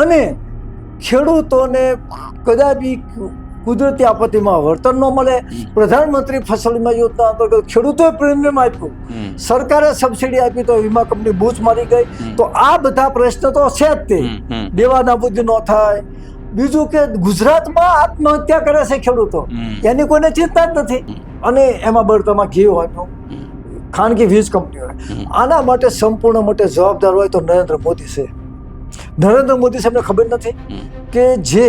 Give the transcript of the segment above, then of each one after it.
અને ખેડૂતોને કદાચ બી કુદરતી આપત્તિમાં વળતર ન મળે, પ્રધાનમંત્રી ફસલ વીમા યોજના અંતર્ગત ખેડૂતોએ પ્રીમિયમ આપ્યું, સરકારે સબસિડી આપી તો વીમા કંપની બૂચ મારી ગઈ. તો આ બધા પ્રશ્ન તો છે જ તે દેવા નાબૂદી ન થાય. બીજું કે ગુજરાતમાં આત્મહત્યા કરે છે ખેડૂતો, એની કોઈને ચિંતા જ નથી. અને એમાં બળતણમાં ઘી હોય, ખાનગી વીજ કંપની હોય. આના માટે સંપૂર્ણ માટે જવાબદાર હોય તો નરેન્દ્ર મોદી છે. નરેન્દ્ર મોદી સાહેબને ખબર નથી કે જે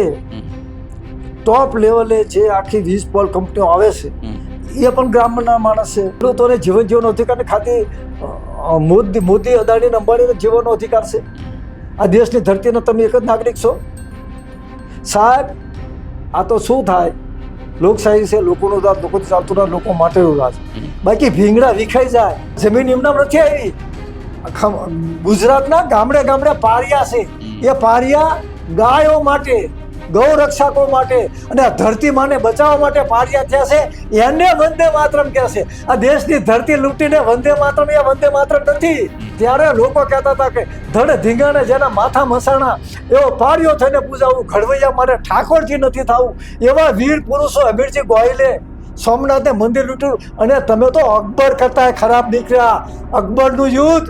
ટોપ લેવલે જે આખી વીજ પોલ કંપનીઓ આવે છે એ પણ ગ્રામના માણસ છે. ખેડૂતોને જીવન અધિકારની ખાતી મોદી અદાણી અંબાણીને જીવનનો અધિકાર છે. આ દેશની ધરતીનો તમે એક જ નાગરિક છો સાહેબ. આ તો શું થાય? લોકશાહી છે, લોકોનો રાજ, લોકોથી ચાલતું રાજ, લોકો માટેનું રાજ. બાકી ભીંગડા વિખાઈ જાય. જમીન એમના નથી આવી. ગુજરાતના ગામડે ગામડે પારિયા છે. એ પારિયા ગાયો માટે, ગૌ રક્ષકો માટે અને આ ધરતી માને બચાવવા માટે પારિયા થયા છે. એને વંદે માતરમ કહે છે. આ દેશની ધરતી લૂંટીને વંદે માતરમ, એ વંદે માતરમ નથી. ત્યારે લોકો કહેતા હતા કે ધડ ધીંગાણે જેના માથા મસાણા એવો પારિયો થઈને પૂજાવું, ઘડવૈયા મારે ઠાકોરજી નથી થવું. એવા વીર પુરુષો અમીરજી ગોહિલે સોમનાથને મંદિર લૂંટ્યું. અને તમે તો અકબર કરતા ખરાબ નીકળ્યા. અકબરનું યુદ્ધ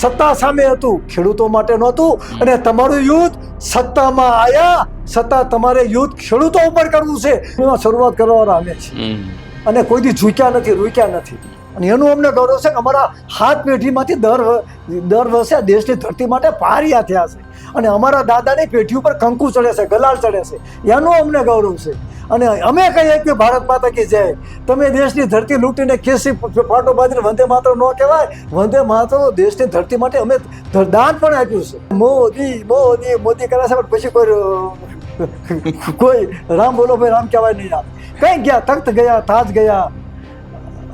સત્તા સામે હતું, ખેડૂતો માટે નહોતું. અને તમારું યુદ્ધ સત્તામાં આવ્યા, સત્તા તમારે યુદ્ધ ખેડૂતો ઉપર કરવું છે. એમાં શરૂઆત કરવાના અમે છીએ અને કોઈ દી ઝૂક્યા નથી, રૂક્યા નથી. અને એનું અમને ગૌરવ છે કે અમારા હાથ પેઢીમાંથી દર વર્ષે દેશની ધરતી માટે પારિયા થયા છે. અને અમારા દાદાની પેઢી ઉપર કંકુ ચડે છે, ગલાલ ચડે છે. એનું અમને ગૌરવ છે. અને અમે કહીએ કે ભારત માતા કી જય. તમે દેશની ધરતી લૂંટીને કેસી પાટો બાંધીને વંદે માતરમ ન કહેવાય. વંદે માતરમ દેશની ધરતી માટે અમે દાન પણ આપ્યું છે. મોદી મોદી મોદી કરે છે, પણ પછી કોઈ રામ બોલો ભાઈ રામ કહેવાય નહીં. યાર કંઈક ગયા, તખ્ત ગયા, તાજ ગયા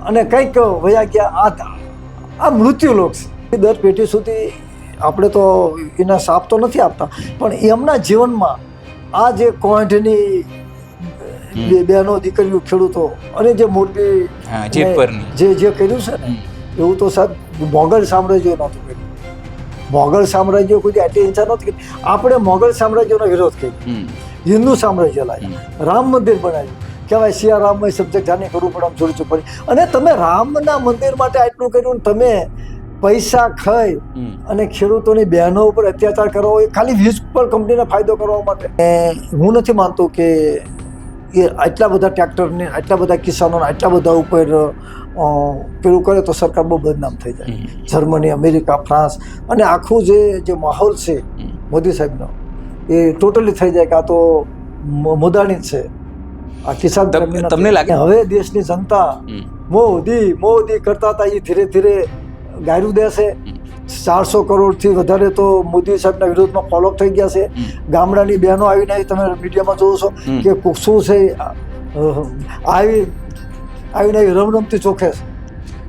અને કંઈક વયા ગયા. આ મૃત્યુ લોક છે. દર પેઢી સુધી આપણે તો એના સાપ તો નથી આપતા, પણ એમના જીવનમાં આ જે કોંઢની બહેનો, દીકરીઓ, ખેડૂતો અને જે મોરબી જે કર્યું છે ને, એવું તો સાહેબ મોગલ સામ્રાજ્ય નહોતું કર્યું. મોગલ સામ્રાજ્ય કોઈ આટલી હિંસા નહોતી કરી. આપણે મોગલ સામ્રાજ્યનો વિરોધ કર્યો, હિન્દુ સામ્રાજ્ય લાવ્યા, રામ મંદિર બનાવ્યું. કહેવાય સિયા રામમાં સબ્જેક્ટ જાણે કરવું પડે, આમ જોડી પડી. અને તમે રામના મંદિર માટે આટલું કર્યું, તમે પૈસા ખાઈ અને ખેડૂતોની બહેનો ઉપર અત્યાચાર કરવો એ ખાલી વીજ પોલ કંપનીને ફાયદો કરવા માટે. હું નથી માનતો કે એ આટલા બધા ટ્રેક્ટરને, આટલા બધા કિસાનોને, આટલા બધા ઉપર પેલું કરે તો સરકાર બહુ બદનામ થઈ જાય. જર્મની, અમેરિકા, ફ્રાન્સ અને આખું જે માહોલ છે મોદી સાહેબનો, એ ટોટલી થઈ જાય કે આ તો મોદાણી જ છે. આ કિસાન તમને લાગે હવે દેશની જનતા મોદી મોદી કરતા હતા એ ધીરે ધીરે ગાયરું દેશે. 400 કરોડથી વધારે તો મોદી સાહેબના વિરોધમાં ફોલોઅપ થઈ ગયા છે. ગામડાની બહેનો આવીને તમે મીડિયામાં જોવો છો કે શું છે, આવીને રમરમતી ચોખે છે.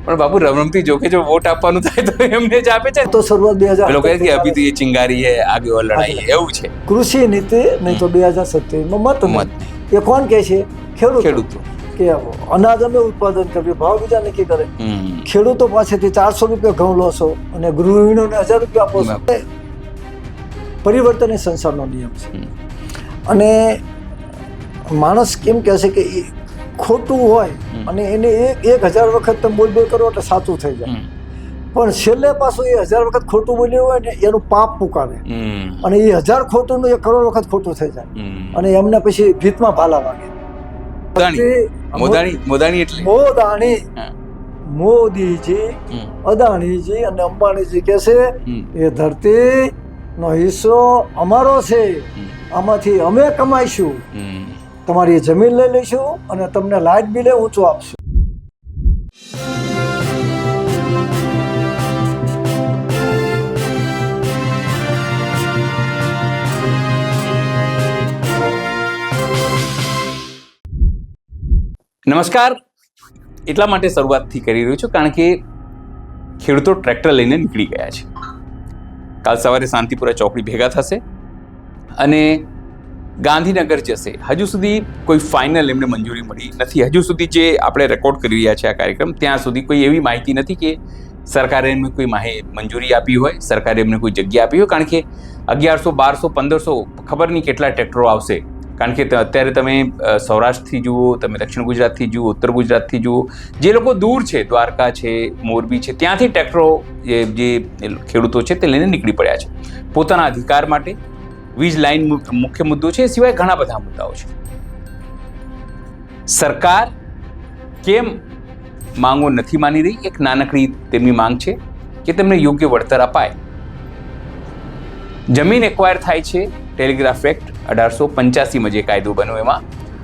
પણ બાપુ રમરમતી જોકે જો વોટ આપવાનું થાય તો એમને જ આપે છે. તો શરૂઆત 2000 લોકો કહે કે અભી તો એ ચિંગારી હે, આગે ઓર લડાઈ હે, એવું છે. કૃષિ નીતિ નહીં તો 2027માં મત. એ કોણ કહે છે? ખેડૂતો. કે અનાજ અમે ઉત્પાદન કરીએ, ભાવ બીજા નક્કી કરે. ખેડૂતો પાસેથી 400 રૂપિયા ઘઉં લો છો અને ગૃહિણીઓને 1000 રૂપિયા આપો છો. પરિવર્તન એ સંસારનો નિયમ છે. અને માણસ કેમ કહે છે કે ખોટું હોય અને એને 1000 વખત તમે બોલ કરો એટલે સાચું થઈ જાય. પણ છેલ્લે પાછું એ 1000 વખત ખોટું બોલ્યું હોય ને એનું પાપ પુકારે. અને એ 1000 ખોટું નું 1 કરોડ વખત ખોટું થઈ જાય. અને એમને પછી ભીતમાં ભાલા વાગે. મોદાણી એટલે મોદીજી, અદાણીજી અને અંબાણીજી કે છે એ ધરતી નો હિસ્સો અમારો છે, આમાંથી અમે કમાઈશું, તમારી જમીન લઈ લઈશું અને તમને લાઇટ બિલે ઊંચું આપશું. નમસ્કાર. એટલા માટે શરૂઆતથી કરી રહ્યું છું કારણ કે ખેડૂતો ટ્રેક્ટર લઈને નીકળી ગયા છે. કાલ સવારે શાંતિપુરા ચોકડી ભેગા થશે અને ગાંધીનગર જશે. હજુ સુધી કોઈ ફાઇનલ એમને મંજૂરી મળી નથી. હજુ સુધી જે આપણે રેકોર્ડ કરી રહ્યા છીએ આ કાર્યક્રમ, ત્યાં સુધી કોઈ એવી માહિતી નથી કે સરકારે એમને કોઈ મંજૂરી આપી હોય, સરકારે એમને કોઈ જગ્યા આપી હોય, કારણ કે 1100, 1200, 1500 ખબર નહીં કેટલા ટ્રેક્ટરો આવશે. કારણ કે અત્યારે તમે સૌરાષ્ટ્રથી જુઓ, તમે દક્ષિણ ગુજરાતથી જુઓ, ઉત્તર ગુજરાતથી જુઓ, જે લોકો દૂર છે, દ્વારકા છે, મોરબી છે, ત્યાંથી ટ્રેક્ટરો જે ખેડૂતો છે તે લઈને નીકળી પડ્યા છે પોતાના અધિકાર માટે. વીજ લાઈન મુખ્ય મુદ્દો છે, એ સિવાય ઘણા બધા મુદ્દાઓ છે. સરકાર કેમ માંગો નથી માની રહી? એક નાનકડી તેમની માંગ છે કે તેમને યોગ્ય વળતર અપાય. જમીન એક્વાયર થાય છે ટેલિગ્રાફ એક્ટ 1885માં જે કાયદો બન્યો એમાં,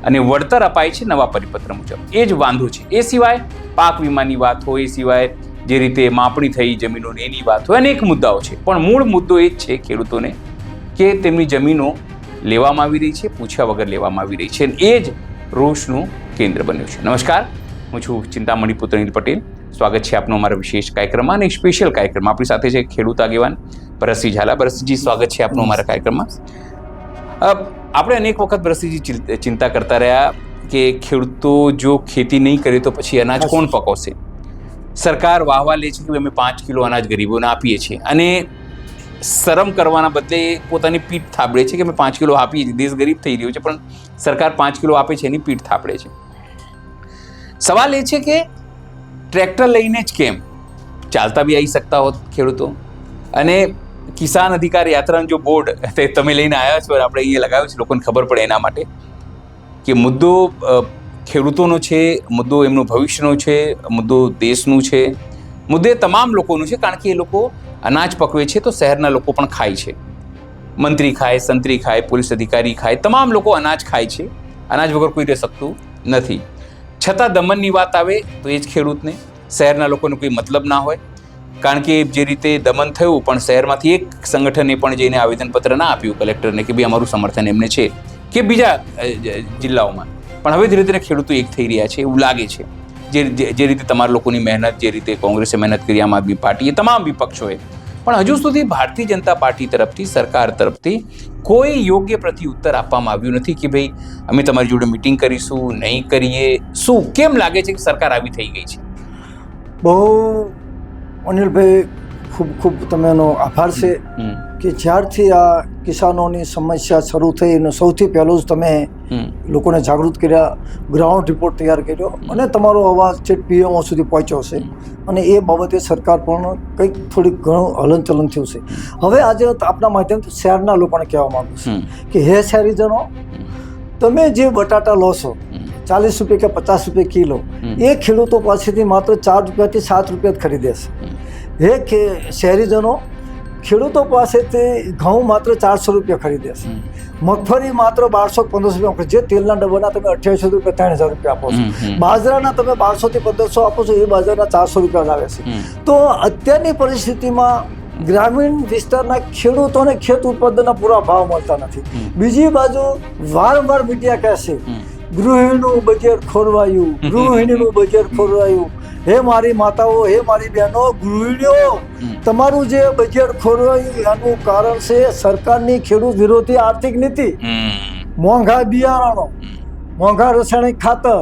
અને વળતર અપાય છે નવા પરિપત્ર મુજબ. એ જ વાંધો છે. એ સિવાય પાક વીમાની વાત હોય, એ સિવાય જે રીતે માપણી થઈ જમીનોની એની વાત હોય, અનેક મુદ્દાઓ છે. પણ મૂળ મુદ્દો એ જ છે ખેડૂતોને કે તેમની જમીનો લેવામાં આવી રહી છે, પૂછ્યા વગર લેવામાં આવી રહી છે. એ જ રોષનું કેન્દ્ર બન્યું છે. નમસ્કાર, હું છું ચિંતામણી પુત્ર અનિલ પટેલ. સ્વાગત છે આપનું અમારા વિશેષ કાર્યક્રમમાં અને સ્પેશિયલ કાર્યક્રમમાં. આપણી સાથે છે ખેડૂત આગેવાન ભરતસિંહ ઝાલા. ભરતસિંહજી, સ્વાગત છે આપનું અમારા કાર્યક્રમમાં. આપણે અનેક વખત ભરતસિંહજી ચિંતા કરતા રહ્યા કે ખેડૂતો જો ખેતી નહીં કરે તો પછી અનાજ કોણ પકવશે? સરકાર વાહવા લે છે કે અમે 5 કિલો અનાજ ગરીબોને આપીએ છીએ, અને શરમ કરવાના બદલે પોતાની પીઠ થાબડે છે કે અમે 5 કિલો આપીએ છીએ. દેશ ગરીબ થઈ રહ્યો છે પણ સરકાર 5 કિલો આપે છે એની પીઠ થાબડે છે. સવાલ એ છે કે ટ્રેક્ટર લઈને જ કેમ? ચાલતા બી આવી શકતા હોત ખેડૂતો. અને કિસાન અધિકાર યાત્રાનું જો બોર્ડ તમે લઈને આવ્યા છો, આપણે અહીંયા લગાવ્યું છે, લોકોને ખબર પડે એના માટે કે મુદ્દો ખેડૂતોનો છે, મુદ્દો એમનું ભવિષ્યનો છે, મુદ્દો દેશનું છે, મુદ્દે તમામ લોકોનું છે. કારણ કે એ લોકો અનાજ પકવે છે તો શહેરના લોકો પણ ખાય છે. મંત્રી ખાય, સંત્રી ખાય, પોલીસ અધિકારી ખાય, તમામ લોકો અનાજ ખાય છે. અનાજ વગર કોઈ રહી શકતું નથી. છતાં દમનની વાત આવે તો એ જ ખેડૂતને, શહેરના લોકોને કોઈ મતલબ ના હોય. કારણ કે જે રીતે દમન થયું, પણ શહેરમાંથી એક સંગઠને પણ જઈને આવેદનપત્ર ના આપ્યું કલેક્ટરને કે ભાઈ અમારું સમર્થન એમને છે, કે બીજા જિલ્લાઓમાં. પણ હવે ધીરે ધીરે ખેડૂતો એક થઈ રહ્યા છે એવું લાગે છે. જે રીતે તમારા લોકોની મહેનત, જે રીતે કોંગ્રેસે મહેનત કરી, આમ આદમી પાર્ટીએ, તમામ વિપક્ષોએ, પણ હજુ સુધી ભારતીય જનતા પાર્ટી તરફથી, સરકાર તરફથી કોઈ યોગ્ય પ્રત્યુત્તર આપવામાં આવ્યું નથી કે ભાઈ અમે તમારી જોડે મિટિંગ કરીશું, નહીં કરીએ. શું કેમ લાગે છે કે સરકાર આવી થઈ ગઈ છે? બહુ અનિલભાઈ, ખૂબ ખૂબ તમારો આભાર છે કે જ્યારથી આ કિસાનોની સમસ્યા શરૂ થઈ અને સૌથી પહેલું જ તમે લોકોને જાગૃત કર્યા, ગ્રાઉન્ડ રિપોર્ટ તૈયાર કર્યો અને તમારો અવાજ છે પીએમઓ સુધી પહોંચ્યો છે. અને એ બાબતે સરકાર પણ કંઈક થોડીક ઘણું હલનચલન થયું છે. હવે આજે આપણા માધ્યમથી શહેરના લોકોને કહેવા માગું છું કે હે શહેરીજનો, તમે જે બટાટા લો છો 40 રૂપિયા કે 50 રૂપિયા કિલો, એ ખેડૂતો પાસેથી માત્ર 4 રૂપિયાથી 7 રૂપિયા જ ખરીદે છે. હે શહેરીજનો, ખેડૂતો પાસેથી ઘઉં માત્ર 400 રૂપિયા ખરીદે છે. મગફળી માત્ર 1200-1500 રૂપિયા, જે તેલના ડબ્બાના તમે 2800 રૂપિયા 3000 રૂપિયા આપો છો. બાજરાના તમે 1200 થી 1500 આપો છો, એ બાજરાના 400 રૂપિયા આવે છે. તો અત્યારની પરિસ્થિતિમાં ગ્રામીણ વિસ્તારના ખેડૂતોને ખેત ઉત્પાદનના પૂરા ભાવ મળતા નથી. બીજી બાજુ વારંવાર મીડિયા કહેશે ગૃહિણીનું બજેટ ખોરવાયું, ગૃહિણીનું બજેટ ખોરવાયું. હે મારી માતાઓ, હે મારી બહેનો, ગૃહિણીઓ, તમારું જે બજેટ ખોરવાયું એનું કારણ છે સરકારની ખેડૂત વિરોધી આર્થિક નીતિ. મોંઘા બિયારણો, મોંઘા રાસાયણિક ખાતર,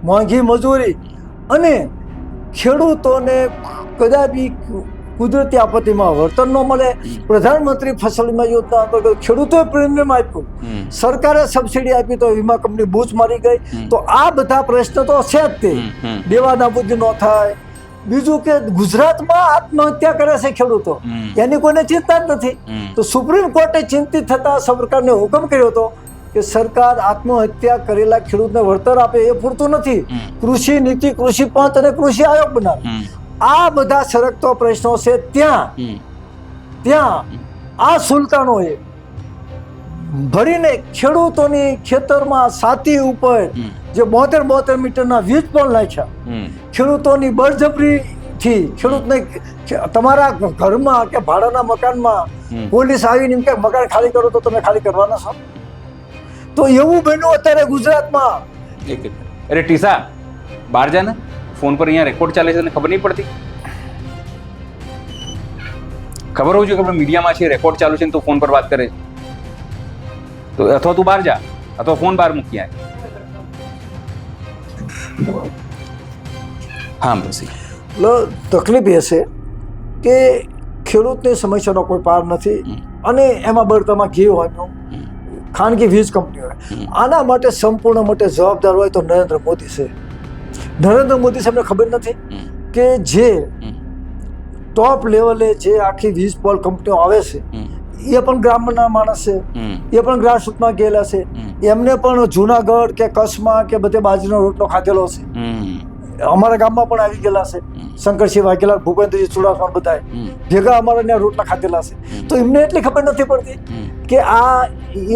મોંઘી મજૂરી, અને ખેડૂતોને કદાચ બી કુદરતી આપત્તિમાં વળતર ન મળે. પ્રધાનમંત્રી ફસલ વીમા યોજના અંતર્ગત ખેડૂતોએ પ્રીમિયમ આપ્યું, સરકારે સબસિડી આપી તો વીમા કંપની બૂચ મારી ગઈ. તો આ બધા પ્રશ્ન તો છે જ તે દેવા નાબૂદી ન થાય. બીજું કે ગુજરાતમાં આત્મહત્યા કરે છે ખેડૂતો, એની કોઈને ચિંતા જ નથી. તો સુપ્રીમ કોર્ટે ચિંતિત થતા સરકારને હુકમ કર્યો હતો કે સરકાર આત્મહત્યા કરેલા ખેડૂતને વળતર આપે એ પૂરતું નથી, કૃષિ નીતિ, કૃષિ પંચ અને કૃષિ આયોગ બનાવે. આ બધા સરકતો પ્રશ્નો છે. ત્યાં આ સુલતાનોએ ભરીને ખેડૂતોની ખેતરમાં છાતી ઉપર જે 72 મીટરના વીજ પોલ નાખ્યા. ખેડૂતોની બળજબરીથી ખેડૂતને તમારા ઘરમાં કે ભાડાના મકાનમાં પોલીસ આવીને એમ કે મકાન ખાલી કરો તો તમે ખાલી કરવાના છો. તો એવું બન્યું અત્યારે ગુજરાતમાં. અરે ટીસા, બહાર જા ને, ફોન પર અહીંયા રેકોર્ડ ચાલે છે, તને ખબર નહીં પડતી? ખબર હોવું જોઈએ કે આપણે મીડિયામાં છે, રેકોર્ડ ચાલુ છે ને તું ફોન પર વાત કરે. તો અથવા તું બહાર જા અથવા ફોન બહાર મૂકી આય. હા બસ. તકલીફ એ છે કે ખેડૂતની સમસ્યાનો કોઈ પાર નથી અને એમાં બળતણમાં ઘી હોય, ખાનગી વીજ કંપની હોય, આના માટે સંપૂર્ણ માટે જવાબદાર હોય તો નરેન્દ્ર મોદી છે. નરેન્દ્ર મોદી સાહેબને ખબર નથી કે જે ટોપ લેવલે જે આખી વીજ પોલ કંપનીઓ આવે છે એ પણ ગ્રામના માણસ છે, એ પણ ગ્રાસરૂટમાં ગયેલા છે, એમને પણ જુનાગઢ કે કચ્છમાં કે બધે બાજરીનો રોટલો ખાધેલો છે. અમારા ગામમાં પણ આવી ગયેલા છે, શંકરસિંહ વાઘેલા, ભૂપેન્દ્રજી ચુડાસમા બધા ભેગા અમારા ત્યાં રોટલા ખાધેલા છે. તો એમને એટલી ખબર નથી પડતી કે આ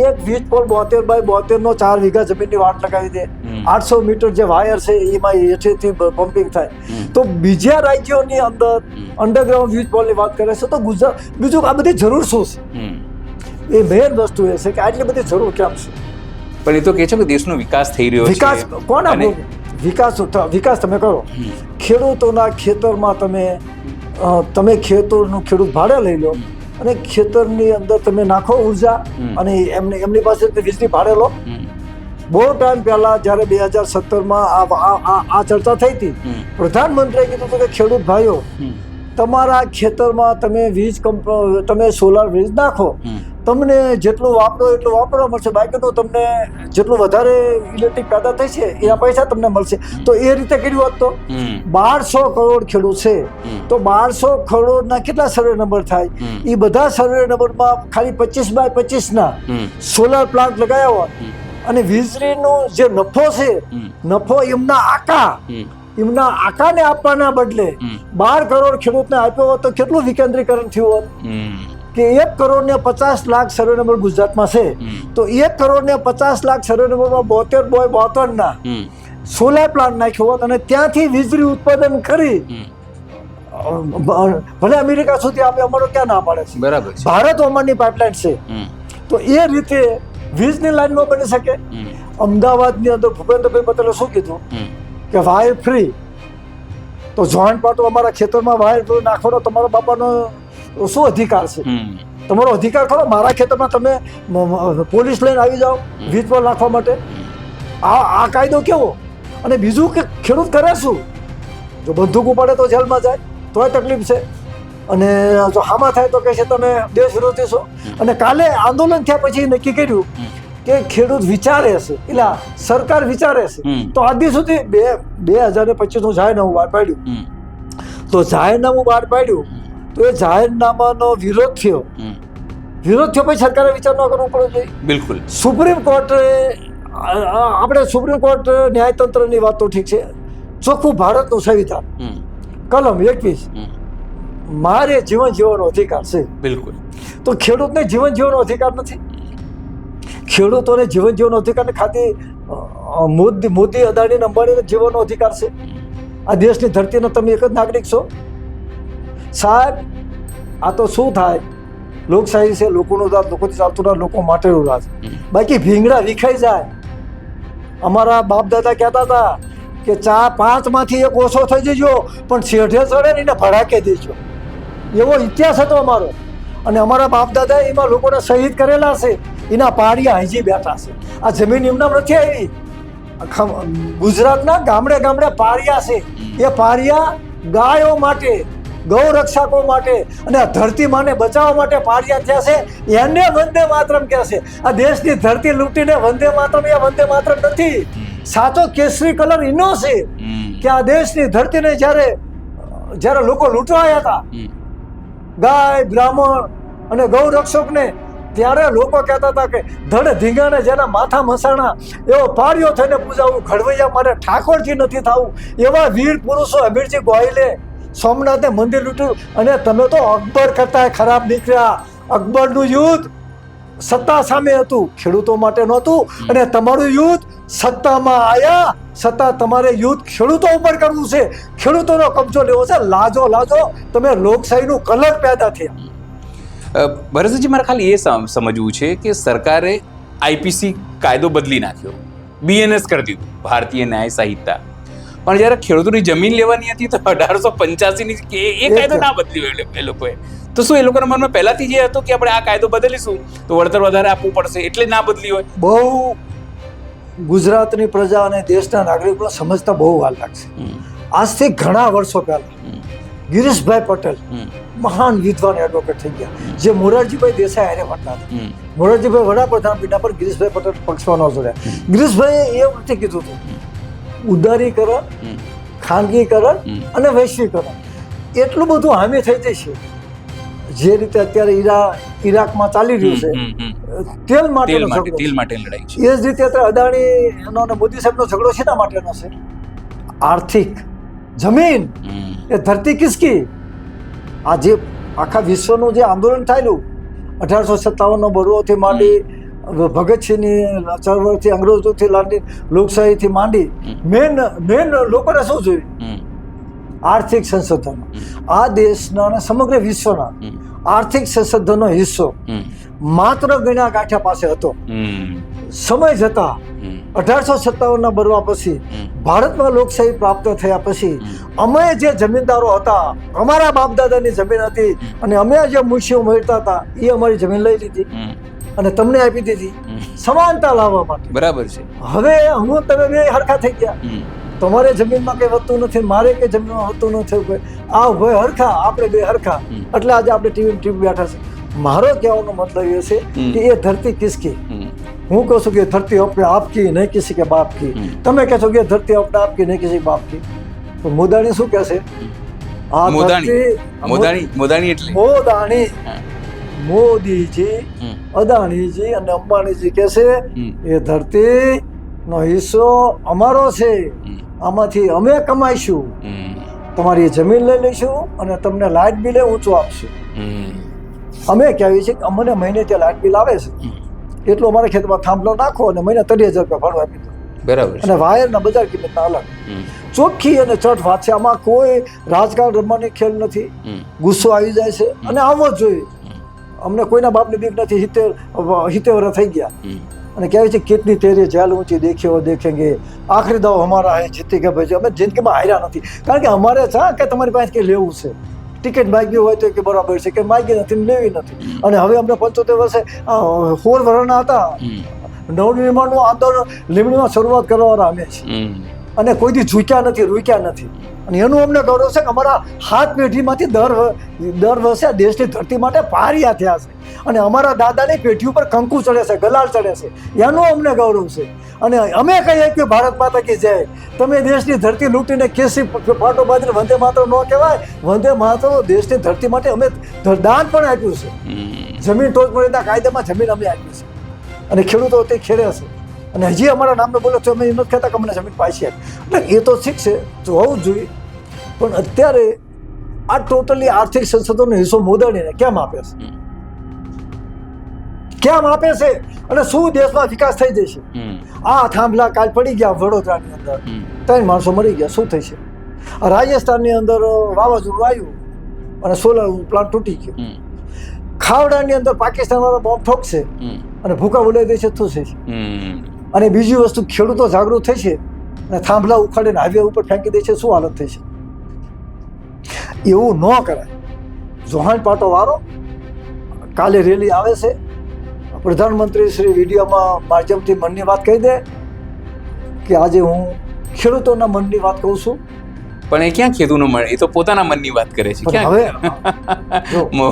એક વીજ પોલ 72 નો 4 વીઘા જમીનની વાટ લગાવી દે, 800 મીટર જે વાયર છે એમાં હેઠેથી પમ્પિંગ થાય. તો બીજા રાજ્યોની અંદર અંડરગ્રાઉન્ડ વીજ પોલની વાત કરે છે તો ગુજરાત બીજું આ બધી જરૂર શું છે? એ મેઇન વસ્તુ એ છે કે આટલી બધી જરૂર કેમ છે? પણ એ તો કહે છે કે દેશનો વિકાસ થઈ રહ્યો છે. વિકાસ કોના વિકાસ તમે કરો. ખેડૂતોના ખેતરમાં તમે ખેડૂત ભાડે લઈ લો અને ખેતરની અંદર તમે નાખો ઉર્જા અને એમની પાસે વીજળી ભાડે લો. બહુ ટાઈમ પહેલા જ્યારે 2017માં આ ચર્ચા થઈ હતી, પ્રધાનમંત્રીએ કીધું હતું કે ખેડૂત ભાઈઓ તમારા ખેતરમાં તમે સોલાર વીજ નાખો, તમને જેટલું વાપરો એટલું વાપરવા મળશે, બાકીનું તમને જેટલું વધારે ઇલેક્ટ્રિક પેદા થઈ છે એના પૈસા તમને મળશે. તો એ રીતે કર્યું હોત તો 1200 કરોડ ખેડૂત છે તો 1200 કરોડના કેટલા સર્વે નંબર થાય? એ બધા સર્વે નંબરમાં ખાલી 25x25 સોલાર પ્લાન્ટ લગાવ્યા હોત અને વીજળીનો જે નફો છે, નફો એમના આકાને આપવાના બદલે 12 કરોડ ખેડૂતને આપ્યો હોત તો કેટલું વિકેન્દ્રીકરણ થયું હોત? કે 1 કરોડ ને 50 લાખ સર્વે નંબર ગુજરાતમાં છે તો 1 કરોડ ને 50 લાખ સર્વે નંબરમાં 72 સોલાર પ્લાન્ટ નાખ્યો હોત અને ત્યાંથી વીજળી ઉત્પાદન કરી ભલે અમેરિકા સુધી આપણે અમારો ક્યાં ના પાડે છે, બરાબર, ભારત ઓમાનની પાઇપલાઇન છે. તો એ રીતે વીજની લાઈન ન બની શકે. અમદાવાદની અંદર ભૂપેન્દ્રભાઈ પટેલે શું કીધું કે વાયર ફ્રી. તો જોઈન્ટ પાટો અમારા ખેતરમાં વાયર ફ્રી નાખવાનો તમારા બાપાનો શું અધિકાર છે? તમારો અધિકાર ખરો. મારા ખેતરમાં તમે પોલીસ લઈને આવી જાઓ વીજ પોલ નાખવા માટે. આ કાયદો કેવો? અને બીજું કે ખેડૂત કરે શું? જો બંદૂક ઉપાડે તો જેલમાં જાય તોય તકલીફ છે, અને જો હામાં થાય તો કહે છે તમે દેશ વિરોધી છો. અને કાલે આંદોલન થયા પછી નક્કી કર્યું કે ખેડૂત વિચારે છે, એટલે સરકાર વિચારે છે. તો આજ દી સુધી 2025 જાહેરનામું બહાર પાડ્યું. તો જાહેરનામું બહાર પાડ્યું તો એ જાહેરનામાનો વિરોધ થયો પછી સરકારે વિચાર ન કરવો પડવો જોઈએ. બિલકુલ. સુપ્રીમ કોર્ટ ન્યાયતંત્રની વાત તો ઠીક છે, ચોખ્ખું ભારતનું સંવિધાન કલમ 21 મારે જીવન જીવવાનો અધિકાર છે. બિલકુલ. તો ખેડૂતને જીવન જીવવાનો અધિકાર નથી. ખેડૂતોને જીવન જીવવાનો અધિકાર ને ખાતી મોદી અદાણી અંબાણીને જીવવાનો અધિકાર છે. આ દેશની ધરતીના તમે એક જ નાગરિક છો સાહેબ. આ તો શું થાય? લોકશાહી છે, લોકોનું રાજ, લોકોથી ચાલતું રાજ, લોકો માટેનું રાજ. બાકી ભીંગડા વિખાઈ જાય. અમારા બાપ દાદા કહેતા હતા કે 5 માંથી 1 ઓછો થઈ જજો પણ શેઠે ચડે ને એને ભડાકે દેજો. એવો ઇતિહાસ હતો અમારો. અને અમારા બાપ દાદા એમાં લોકોને શહીદ કરેલા છે, એના પાડિયા હજી બેઠા છે. આ જમીન એમના નથી આવી. ગુજરાતના ગામડે પાડિયા છે. એ પાડિયા ગાયો માટે, ગૌ રક્ષકો માટે અને આ ધરતી માને બચાવવા માટે પાડિયા થયા છે. એને વંદે માતરમ કહે છે. આ દેશની ધરતી લૂંટીને વંદે માતરમ, એ વંદે માતરમ નથી. સાચો કેસરી કલર એનો છે કે આ દેશની ધરતીને જ્યારે લોકો લૂંટવાયા હતા, ગાય, બ્રાહ્મણ અને ગૌ રક્ષકને, ત્યારે લોકો કહેતા હતા કે ધડ ધીંગાને જેના માથા મસાણા એવો પાડ્યો થઈને પૂજાવું, ઘડવૈયા મારે ઠાકોરજી નથી થવું. એવા વીર પુરુષો અમીરજી ગોહિલે સોમનાથને મંદિર લૂંટ્યું. અને તમે તો અકબર કરતા ખરાબ નીકળ્યા. અકબરનું યુદ્ધ સત્તા સામે હતું, ખેડૂતો માટે નહોતું. અને તમારું યુદ્ધ સત્તામાં આવ્યા, સત્તા તમારે યુદ્ધ ખેડૂતો ઉપર કરવું છે, ખેડૂતોનો કબજો લેવો છે. લાજો તમે લોકશાહીનું કલર પેદા થયા. ભરતજી, મારે ખાલી એ સમજવું છે કે સરકારે આઈપીસી કાયદો બદલી નાખ્યો, બીએનએસ કરી દીધું, ભારતીય ન્યાય સંહિતા. પણ જ્યારે ખેડૂતોની જમીન લેવાની હતી તો 1885ની એ કાયદો ના બદલ્યો એ લોકોએ. તો શું એ લોકોના મનમાં પહેલાથી જે હતું કે આપણે આ કાયદો બદલીશું તો વળતર વધારે આપવું પડશે એટલે ના બદલી હોય? બહુ ગુજરાતની પ્રજા અને દેશના નાગરિકો સમજતા બહુ વાર લાગશે. આજથી ઘણા વર્ષો પહેલા ગિરીશભાઈ પટેલ મહાન વિદ્વાન એડવોકેટ થઈ ગયા, જે મોરારજીભાઈ દેસાઈ હારે હતા. મોરારજીભાઈ વડાપ્રધાન બન્યા પણ ગિરીશભાઈ પટેલ પક્ષમાં ન જોડ્યા. ગિરીશભાઈએ એ વખતે કીધું હતું ઉદારીકરણ, ખાનગીકરણ અને વૈશ્વિકરણ. એટલું બધું હામી થઈ જશે જે રીતે અત્યારે ઈરાકમાં ચાલી રહ્યું છે, તેલ માટેનો ઝઘડો, તેલ માટે લડાઈ છે. એ જ રીતે અત્યારે અદાણી અને મોદી સાહેબનો ઝઘડો શેના માટેનો છે? આર્થિક, જમીન, એ ધરતી કિસકી. આ જે આખા વિશ્વનું જે આંદોલન થયેલું 1857 બરુઓથી માંડી, ભગતસિંહની ચળવળથી, અંગ્રેજોથી માંડી, લોકશાહીથી માંડી, મેન લોકોને શું જોયું? આર્થિક સંશોધન. આ દેશના અને સમગ્ર વિશ્વના આર્થિક સંશોધનનો હિસ્સો માત્ર ગણ્યા ગાંઠ્યા પાસે હતો. સમય જતા 1857 બરવા પછી ભારતમાં લોકશાહી પ્રાપ્ત થયા પછી અમે જે જમીનદારો હતા, અમારા બાપ દાદાની જમીન હતી અને અમે જે મુનશીઓ મળતા હતા એ અમારી જમીન લઈ લીધી અને તમને આપી દીધી સમાનતા લાવવા માટે. બરાબર છે. હવે હું તમે બે હરખા થઈ ગયા. તમારે જમીનમાં કઈ વધતું નથી, મારે કઈ જમીનમાં વધતું નથી. આ ભાઈ હરખા, આપણે બે હરખા. એટલે આજે આપણે ટીવી બેઠા છે. મારો કહેવાનો મતલબ એ છે કે એ ધરતી કિસકી. હું કહું છું કે ધરતી अपने आप की नहीं किसी के बाप की. તમે કહો છો કે ધરતી अपने आप की नहीं किसी बाप की. તો મોદાણી શું કહે છે? આ મોદાણી એટલે મોદાણી, મોદીજી, અદાણીજી અને અંબાણીજી કહે છે એ ધરતી નો હિસ્સો અમારો છે, આમાંથી અમે કમાઈશું, તમારી જમીન લઈ લઈશું અને તમને લાઇટ બિલ ઊંચું આપશું. અમે કહેવી છે કે અમને મહિને ત્યાં લાઇટ બિલ આવે છે, એટલું અમારા ખેતરમાં થાંભલો નાખો અને મહિને 30,000 રૂપિયા ભાડું આપી દો. બરાબર. અને વાયરના બજાર કિંમતના અલગ. ચોખ્ખી અને ચટ વાત છે. આમાં કોઈ રાજકારણ રમવાની ખેલ નથી. ગુસ્સો આવી જાય છે અને આવવો જ જોઈએ. અમને કોઈના બાપની બીક નથી. 70 વર્ષ થઈ ગયા અને કહેવાય છે કેટલી તેરી જેલ ઊંચી દેખી હો દેખેંગે, આખરી દાવ હમારા હે જીતી કે ભાઈ. અમે જિંદગીમાં હાર્યા નથી, કારણ કે અમારે છે કે તમારી પાસે કે લેવું છે. ટિકિટ માગી હોય તો કે બરાબર છે, કે માગી નથી લેવી નથી. અને હવે અમને 75 વર્ષે 16 વર્ષના હતા, નવનિર્માણનું આંદોલન લીમડીમાં શરૂઆત કરવાવાળા અમે છીએ અને કોઈ દી ઝૂક્યા નથી, રૂક્યા નથી. અને એનું અમને ગૌરવ છે કે અમારા હાથ પેઢીમાંથી દર વર્ષે દેશની ધરતી માટે પારિયા થયા છે અને અમારા દાદાની પેઢી ઉપર કંકુ ચડે છે, ગલાલ ચડે છે. એનું અમને ગૌરવ છે. અને અમે કહીએ કે ભારત માતા કી જય. તમે દેશની ધરતી લૂંટીને કેસી પાટો બાંધીને વંદે માતરમ ન કહેવાય. વંદે માતરમ દેશની ધરતી માટે અમે દાન પણ આપ્યું છે. જમીન ટોચ મર્યાદા કાયદામાં જમીન અમે આપી છે અને ખેડૂતો તે ખેડે છે. અને હજી અમારા નામને બોલે તો અમે એમ નથી કહેતા કે અમને જમીન પાછી આપી. એટલે એ તો ઠીક છે, તો હોવું જ જોઈએ. પણ અત્યારે આ ટોટલી આર્થિક સંસાધનનો હિસ્સો મોદાણીને કેમ આપે છે? કેમ આપે છે? અને શું દેશમાં વિકાસ થઈ જશે? આ થાંભલા કાલ પડી ગયા વડોદરાની અંદર, 3 માણસો મરી ગયા, શું થશે? રાજસ્થાનની અંદર વાવાઝોડું આવ્યું અને સોલર પ્લાન્ટ તૂટી ગયો. ખાવડાની અંદર પાકિસ્તાન વાળા બોમ્બ ઠોકશે અને ભૂકા બોલાવી દેશે, શું થશે? અને બીજી વસ્તુ, ખેડૂતો જાગૃત થશે અને થાંભલા ઉખાડીને હાઈવે ઉપર ફેંકી દેશે, શું હાલત થશે? એવું ન કરાય. જોહાણ પાટો વાળો કાલે રેલી આવે છે, પ્રધાનમંત્રી શ્રી વિડીયોમાં માધ્યમથી મનની વાત કહી દે કે આજે હું ખેડૂતોના મનની વાત કહું છું. પણ એ ક્યાં ખેડૂતનો મન? એ તો પોતાના મનની વાત કરે છે. હવે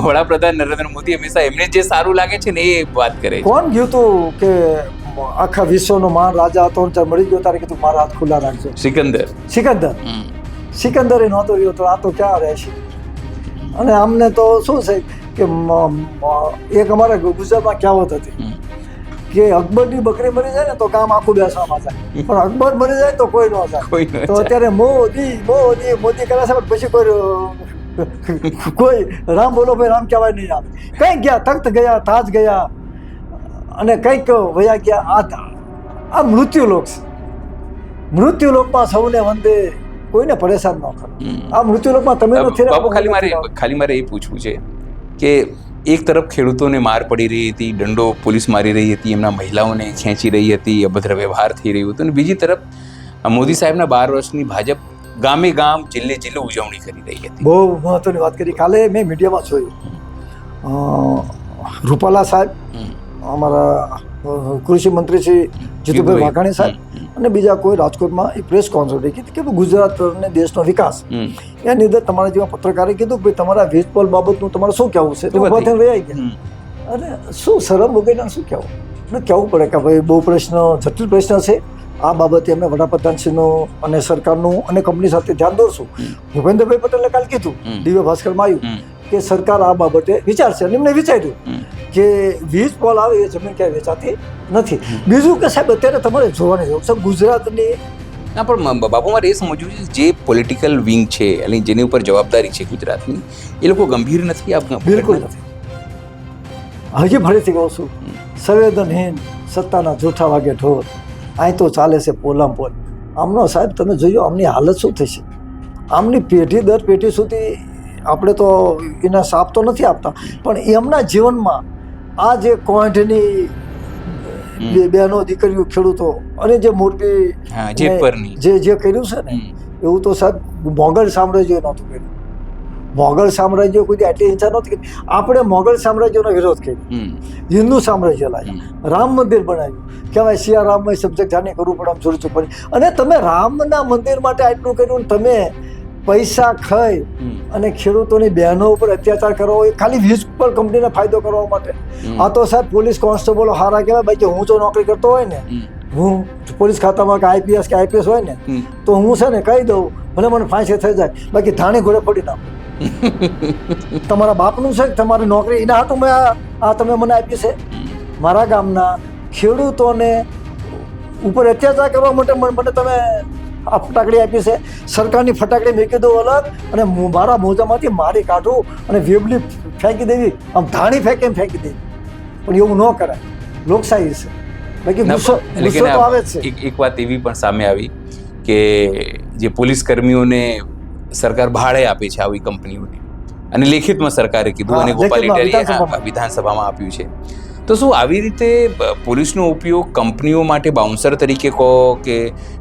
વડાપ્રધાન નરેન્દ્ર મોદી હંમેશા એમને જે સારું લાગે છે ને એ વાત કરે છે. કોણ ગયું તું કે આખા વિશ્વનો મહાન રાજા હતો, મળી ગયો તારે કીધું મારા હાથ ખુલ્લા રાખજો? સિકંદરે નહોતો રહ્યો તો આ તો ક્યાં રહેશે? અને અમને તો શું છે કે એક અમારા ગુજરાતમાં કહેવત હતી કે અકબરની બકરી મરી જાય ને તો કામ આખું બેસવામાં જાય, પણ અકબર મરી જાય તો કોઈ ન જાય. તો અત્યારે મોદી મોદી મોદી કરે છે, પણ પછી કોઈ રામ બોલો ભાઈ રામ કહેવાય નહીં આવે. કંઈક ગયા, તખ્ત ગયા, તાજ ગયા અને કંઈક વયા ગયા. આ મૃત્યુલોક છે. મૃત્યુલોકમાં સૌને વંદે, કોઈને પરેશાન ન કરો. આ મૃત્યુલોકમાં તમે નથી. ખાલી મારે એ પૂછવું છે કે એક તરફ ખેડૂતોને માર પડી રહી હતી, દંડો પોલીસ મારી રહી હતી, એમના મહિલાઓને ખેંચી રહી હતી, અભદ્ર વ્યવહાર થઈ રહ્યો હતો, અને બીજી તરફ મોદી સાહેબના 12 વર્ષની ભાજપ ગામે ગામ, જિલ્લે જિલ્લે ઉજવણી કરી રહી હતી. બહુ મહત્વની વાત કરી. કાલે મેં મીડિયામાં જોયું, રૂપાલા સાહેબ, અમારા કૃષિ મંત્રી શ્રી જીતુભાઈ વાઘાણી સાહેબ અને બીજા કોઈ રાજકોટમાં એક પ્રેસ કોન્ફરન્સ કીધી કે ગુજરાત અને દેશનો વિકાસ એની અંદર તમારા જેવા પત્રકારે કીધું કે ભાઈ તમારા વીજ પોલ બાબતનું તમારે શું કહેવું છે તો બધા વહી ગયા અને શું શરમ વગેરે શું કહેવું ને કહેવું પડે કે ભાઈ બહુ પ્રશ્ન જટિલ પ્રશ્ન છે આ બાબતે અમે વડાપ્રધાનશ્રીનું અને સરકારનું અને કંપની સાથે ધ્યાન દોરશું ભૂપેન્દ્રભાઈ પટેલે કાલ કીધું દિવ્ય ભાસ્કરમાં આવ્યું કે સરકાર આ બાબતે વિચારશે અને એમને વિચાર્યું કે વીજ પોલ આવે એ જમીન ક્યાંય વેચાતી નથી. બીજું કે સાહેબ અત્યારે તમારે જોવાની જરૂર છે ગુજરાતની ના પણ બાપુ મારે એ સમજવું છે જે પોલિટિકલ વિંગ છે એટલે જેની ઉપર જવાબદારી છે ગુજરાતની એ લોકો ગંભીર નથી આ બિલકુલ નથી. હજી ફરીથી કહું છું સંવેદનહીન સત્તાના જૂઠા વાગે ઢોર અહીં તો ચાલે છે પોલામ પોલ. આમનો સાહેબ તમે જોયો આમની હાલત શું થશે આમની પેઢી દર પેઢી સુધી આપણે તો એના સાપ તો નથી આપતા પણ એમના જીવનમાં આ જે કોંઢની બહેનો દીકરીઓ ખેડૂતો અને જે મોરબી જે કર્યું છે ને એવું તો સાહેબ મોગલ સામ્રાજ્ય નહોતું કર્યું. મોગલ સામ્રાજ્ય કોઈ આટલી હિંસા નહોતી કરી. આપણે મોગલ સામ્રાજ્યનો વિરોધ કર્યો, હિન્દુ સામ્રાજ્ય લાવ્યા, રામ મંદિર બનાવ્યું કહેવાય સિયા રામમાં સબ્જેક્ટ જાણે કરવું પડે આમ ચોરી ચોપડી અને તમે રામના મંદિર માટે આટલું કર્યું ને તમે પૈસા ખાઈ અને ખેડૂતોની બહેનો ઉપર અત્યાચાર કરવો એ ખાલી વીજ પર કંપનીને ફાયદો કરવા માટે. આ તો સાહેબ પોલીસ કોન્સ્ટેબલો હારા કહેવાય. બાકી હું જો નોકરી કરતો હોય ને હું પોલીસ ખાતામાં કે આઈપીએસ હોય ને તો હું છે ને કહી દઉં ભલે મને ફાંસી થઈ જાય બાકી ધાણી ઘોડે પડી નાખું. તમારા બાપનું છે તમારી નોકરી એના હાટું મેં આ તમે મને આપી છે. મારા ગામના ખેડૂતોને ઉપર અત્યાચાર કરવા માટે મને તમે આ ફટાકડી આપી છે. સરકારની ફટાકડી મેકી દઉં અલગ અને મારા મોજામાંથી મારી કાઢું અને વેબલી ફેંકી દેવી આમ ધાણી ફેંકી દેવી પણ એવું ન કરાય. લોકશાહી છે બાકી ગુસ્સો તો આવે જ છે. એક વાત એવી પણ સામે આવી કે જે પોલીસ કર્મીઓને સરકાર ભાડે આપે છે આવી કંપનીઓને અને લેખિતમાં સરકારે કીધું અને ગોપાલ ઇટાલિયાએ વિધાનસભામાં આપ્યું છે. તો શું આવી રીતે પોલીસનો ઉપયોગ કંપનીઓ માટે બાઉન્સર તરીકે કહો કે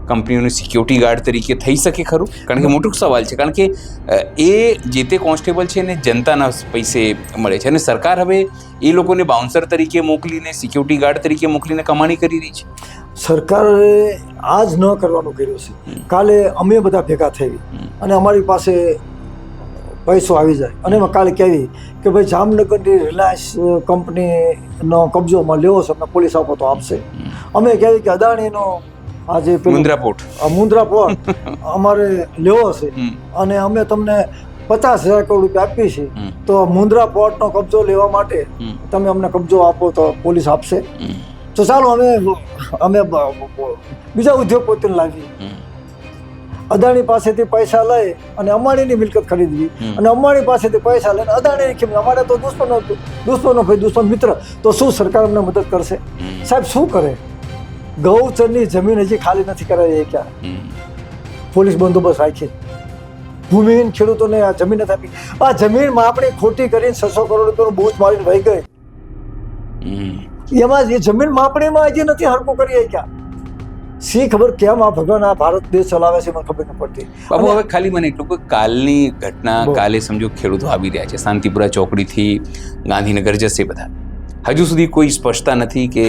કંપનીઓની સિક્યોરિટી ગાર્ડ તરીકે થઈ શકે ખરું? કારણ કે મોટો સવાલ છે કારણ કે એ જે તે કોન્સ્ટેબલ છે ને જનતાના પૈસે મળે છે અને સરકાર હવે એ લોકોને બાઉન્સર તરીકે મોકલીને સિક્યોરિટી ગાર્ડ તરીકે મોકલીને કમાણી કરી રહી છે. સરકારે આજ ન કરવાનું કર્યું છે. કાલે અમે બધા ભેગા થઈ અને અમારી પાસે પૈસો આવી જાય અને કાલે કહેવી કે ભાઈ જામનગરની રિલાયન્સ કંપનીનો કબજોમાં લેવો છે અમને પોલીસ આપો તો આપશે. અમે કહેવી કે અદાણીનો આ જે મુન્દ્રા પોર્ટ અમારે લેવો છે અને અમે તમને 50,000 કરોડ રૂપિયા આપીએ છીએ તો મુન્દ્રા પોર્ટનો કબજો લેવા માટે તમે અમને કબજો આપો તો પોલીસ આપશે. તો ચાલો અમે બીજા ઉદ્યોગપતિને લાવીએ. અદાણી પાસેથી પૈસા લઈ અને અંબાણીની મિલકત ખરીદવી અને અંબાણી પાસેથી પૈસા લઈને અદાણીની કિંમત. અમારે તો દુશ્મનો ભાઈ દુશ્મન મિત્ર. તો શું સરકાર અમને મદદ કરશે? સાહેબ શું કરે? ગૌચરની જમીન હજી ખાલી નથી કરાવી ક્યાં પોલીસ બંદોબસ્ત રાખી ભૂમિહીન ખેડૂતોને આ જમીન નથી આપી. આ જમીન માપણી ખોટી કરીને 600 કરોડ રૂપિયાનું બૂચ મારીને વહી ગઈ. એમાં એ જમીન માપણીમાં હજી નથી હરકું કરી ક્યાં. શી ખબર કેમ આ ભગવાન આ ભારત દેશ ચલાવે છે મને ખબર ન પડતી. બાબુ હવે ખાલી મને એટલું કે કાલની ઘટના કાલે સમજો ખેડૂતો આવી રહ્યા છે શાંતિપુરા ચોકડીથી ગાંધીનગર જશે બધા. હજુ સુધી કોઈ સ્પષ્ટતા નથી કે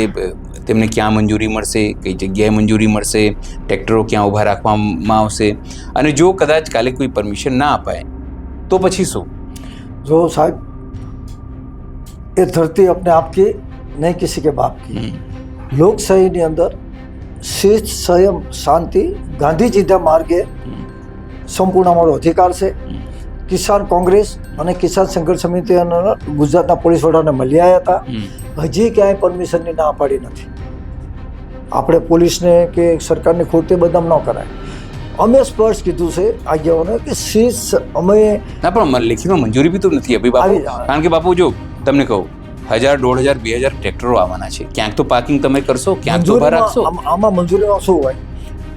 તેમને ક્યાં મંજૂરી મળશે, કઈ જગ્યાએ મંજૂરી મળશે, ટ્રેક્ટરો ક્યાં ઊભા રાખવામાં આવશે અને જો કદાચ કાલે કોઈ પરમિશન ના અપાય તો પછી શું? જો સાહેબ એ ધરતી अपने आप की नहीं किसी के बाप की. લોકશાહીની અંદર શિસ્ત સંયમ શાંતિ ગાંધીજીના માર્ગે સંપૂર્ણ અમારો અધિકાર છે. કિસાન કોંગ્રેસ અને કિસાન સંઘર્ષ સમિતિ ગુજરાતના પોલીસ વડાને મળી આવ્યા હતા. હજી ક્યાંય પરમિશનની ના પાડી નથી. આપણે પોલીસને કે સરકારને ખોટી બદનામ ન કરાય. અમે સ્પષ્ટ કીધું છે આગેવાનો કે શિસ્ત અમે ના પણ લેખિતમાં મંજૂરી બી તો નથી આપી બાપુ. કારણ કે બાપુ જો તમને કહું 1,000, 1,500, 2,000 ટ્રેક્ટરો આવવાના છે. ક્યાંક તો પાર્કિંગ તમે કરશો, ક્યાંક તો ઉભા રાખશો. આમાં મંજૂરીમાં શું હોય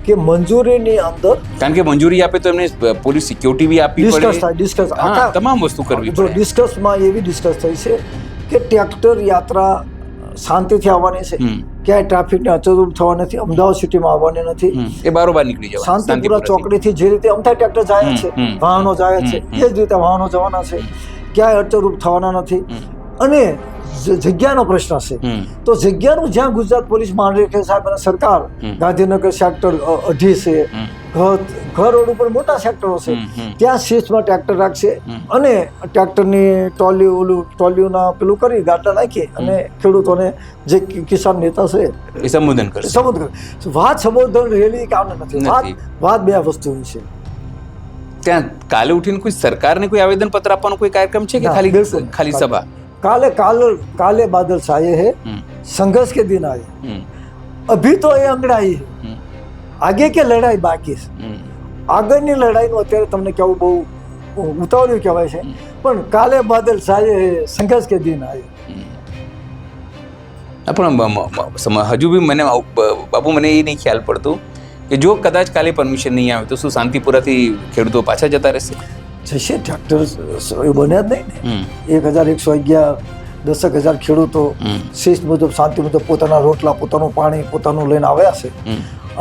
કે મંજૂરીની અંદર કારણ કે મંજૂરી આપે તો એમને પોલીસ સિક્યોરિટી બી આપવી પડે, ડિસ્કસ તમામ વસ્તુ કરવી પડે. ડિસ્કસમાં એવી ડિસ્કસ થઈ છે કે ટ્રેક્ટર યાત્રા શાંતિથી આવવાની છે, ક્યાંય ટ્રાફિકને અચૂક થવા નથી. અમદાવાદ સિટીમાં આવવાની નથી, એ બારોબાર નીકળી જવા. શાંતિપુરા ચોકડીથી જે રીતે અમથા ટ્રેક્ટર જાય છે, વાહનો જાય છે, એ જ રીતે વાહનો જવાના છે. ક્યાંય અચૂક થવાના નથી. અને જગ્યાનો પ્રશ્ન છે. તો જગ્યાનું જ્યાં ગુજરાત પોલીસ મહાનિરીક્ષક સાહેબ અને સરકાર ગાંધીનગર સેક્ટર 2 છે, ઘર રોડ ઉપર મોટા સેક્ટરો છે, ત્યાં શિસ્તમાં ટ્રેક્ટર રાખશે અને ટ્રેક્ટરની ટ્રોલીઓના પેલું કરી ગાટા નાખી અને ખેડૂતોને જે કિસાન નેતા છે એ સંબોધન કરશે. વાત સંબોધન રેલી કામ નથી. વાત બે વસ્તુની છે. ત્યાં કાલે ઉઠીને કોઈ સરકારને કોઈ આવેદન પત્ર આપવાનો કોઈ કાર્યક્રમ છે કે ખાલી સભા? काले बादल छाए हैं, संघर्ष के दिन आए, अभी तो ये अंगड़ाई है, आगे की लड़ाई बाकी છે. આગળની લડાઈનું અત્યારે તમને કેવું બહુ ઉતાવળ્યું કહેવાય છે, પણ કાલે બાદલ છાએ હે, સંઘર્ષ કે દિન આયે. પણ હજુ બી મને બાબુ મને એ નહીં ખ્યાલ પડતું કે જો કદાચ કાલે પરમિશન નહીં આવે તો શું શાંતિપુરાથી ખેડૂતો પાછા જતા રહેશે? જશે. ટ્રેક્ટર એ બન્યા જ નહીં ને. 1111 10,000 ખેડૂતો શિસ્ત મુજબ શાંતિ મુજબ પોતાના રોટલા, પોતાનું પાણી, પોતાનું લઈને આવ્યા છે.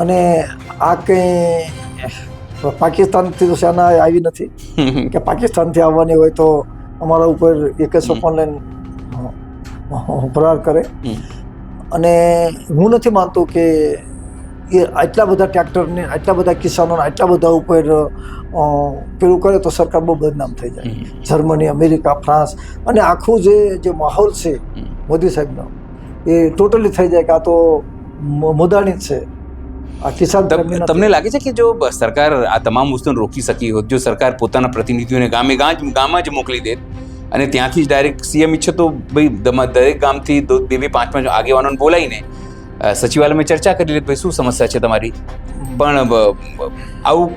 અને આ કંઈ પાકિસ્તાનથી તો સેના આવી નથી કે પાકિસ્તાનથી આવવાની હોય તો અમારા ઉપર AK-54 લઈને પ્રહાર કરે. અને હું નથી માનતો કે એ આટલા બધા ટ્રેક્ટરને, આટલા બધા કિસાનોને, આટલા બધા ઉપર પેલું કરે તો સરકાર બહુ બદનામ થઈ જાય. જર્મની, અમેરિકા, ફ્રાન્સ અને આખું જે માહોલ છે મોદી સાહેબનો એ ટોટલી થઈ જાય કે આ તો મોદાણી જ છે. આ કિસાન તમને લાગે છે કે જો સરકાર આ તમામ વસ્તુને રોકી શકી હોત, જો સરકાર પોતાના પ્રતિનિધિઓને ગામમાં જ મોકલી દે અને ત્યાંથી જ ડાયરેક્ટ સીએમ ઈચ્છે તો ભાઈ દરેક ગામથી 2-5 આગેવાનોને બોલાવીને સચિવાલયમાં ચર્ચા કરી લે, ભાઈ શું સમસ્યા છે તમારી, પણ આવું